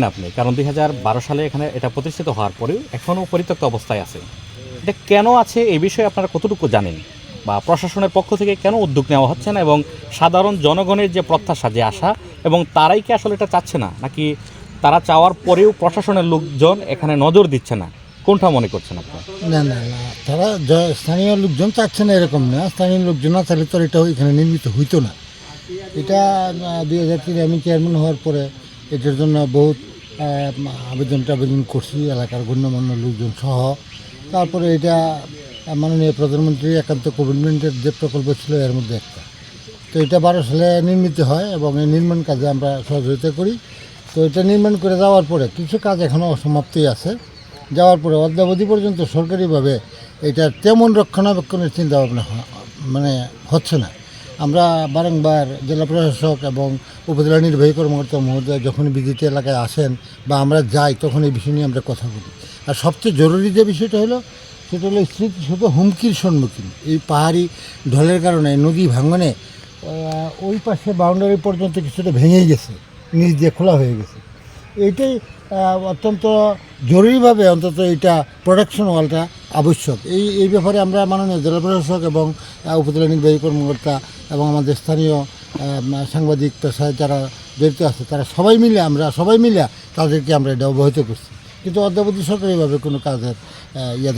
না আপনি, কারণ 2012 সালে এখানে এটা প্রতিষ্ঠিত হওয়ার পরেও এখনও পরিত্যক্ত অবস্থায় আছে। এটা কেন আছে এই বিষয়ে আপনারা কতটুকু জানেন, বা প্রশাসনের পক্ষ থেকে কেন উদ্যোগ নেওয়া হচ্ছে না, এবং সাধারণ জনগণের যে প্রত্যাশা, যে আশা, এবং তারাই কি আসলে এটা চাচ্ছে না, নাকি তারা চাওয়ার পরেও প্রশাসনের লোকজন এখানে নজর দিচ্ছে না? কোনটা মনে করছেন আপনি? না না না, তারা স্থানীয় লোকজন চাচ্ছে না এরকম না। স্থানীয় লোকজন না চাইলে তো এটা এখানে নির্মিত হইতো না। এটা 2003 আমি চেয়ারম্যান হওয়ার পরে এটার জন্য বহুত আবেদন করছি, এলাকার গণ্যমান্য লোকজন সহ। তারপরে এটা মাননীয় প্রধানমন্ত্রীর একান্ত কমিটমেন্টের যে প্রকল্প ছিল এর মধ্যে একটা। তো এটা 12 সালে নির্মিত হয় এবং এই নির্মাণ কাজে আমরা সহযোগিতা করি। তো এটা নির্মাণ করে যাওয়ার পরে কিছু কাজ এখনও অসমাপ্তই আছে। যাওয়ার পরে অদ্যাবধি পর্যন্ত সরকারিভাবে এটা তেমন রক্ষণাবেক্ষণের চিন্তাভাবনা মানে হচ্ছে না। আমরা বারংবার জেলা প্রশাসক এবং উপজেলা নির্বাহী কর্মকর্তা মহোদয় যখন ভিজিট এলাকায় আসেন বা আমরা যাই, তখন এই বিষয় নিয়ে আমরা কথা বলি। আর সবচেয়ে জরুরি যে বিষয়টা হলো, সেটা হলো স্মৃতিসৌধ হুমকির সম্মুখীন। এই পাহাড়ি ঢলের কারণে নদী ভাঙনে ওই পাশে বাউন্ডারি পর্যন্ত কিছুটা ভেঙেই গেছে, নিচ দিয়ে খোলা হয়ে গেছে। এইটাই অত্যন্ত জরুরিভাবে অন্তত এইটা প্রোটেকশন ওয়ালটা আবশ্যক। এই ব্যাপারে আমরা মাননীয় জেলা প্রশাসক এবং উপজেলা নির্বাহী কর্মকর্তা এবং আমাদের স্থানীয় সাংবাদিক পেশায় যারা জড়িত আছে, তারা সবাই মিলে তাদেরকে আমরা এটা অবহিত করছি। কিন্তু অদ্যাবধি সরকারিভাবে কোনো কাজের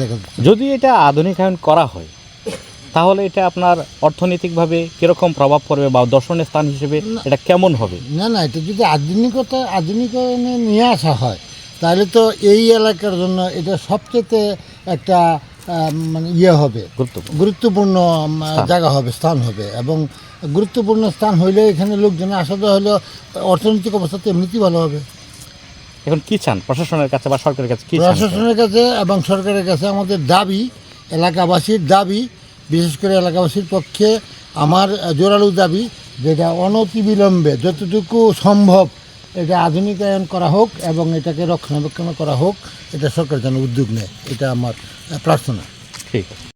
দেখা যাচ্ছে। যদি এটা আধুনিকায়ন করা হয়, তাহলে এটা আপনার অর্থনৈতিকভাবে কীরকম প্রভাব পড়বে, বা দর্শনীয় স্থান হিসেবে এটা কেমন হবে? না না, এটা যদি আধুনিকায়নে নিয়ে আসা হয়, তাহলে তো এই এলাকার জন্য এটা সবচেয়ে একটা মানে হবে, গুরুত্বপূর্ণ জায়গা হবে, স্থান হবে। এবং গুরুত্বপূর্ণ স্থান হইলে এখানে লোকজন আসা যাওয়া হলেও অর্থনৈতিক অবস্থা তো এমনিতেই ভালো হবে। এখন কি চান প্রশাসনের কাছে বা সরকারের কাছে? কি চান? প্রশাসনের কাছে এবং সরকারের কাছে আমাদের দাবি, এলাকাবাসীর দাবি, বিশেষ করে এলাকাবাসীর পক্ষে আমার জোরালো দাবি, যেটা অনতিবিলম্বে যতটুকু সম্ভব এটা আধুনিকায়ন করা হোক এবং এটাকে রক্ষণাবেক্ষণ করা হোক। এটা সরকার যেন উদ্যোগ নেয়, এটা আমার প্রার্থনা। ঠিক আছে।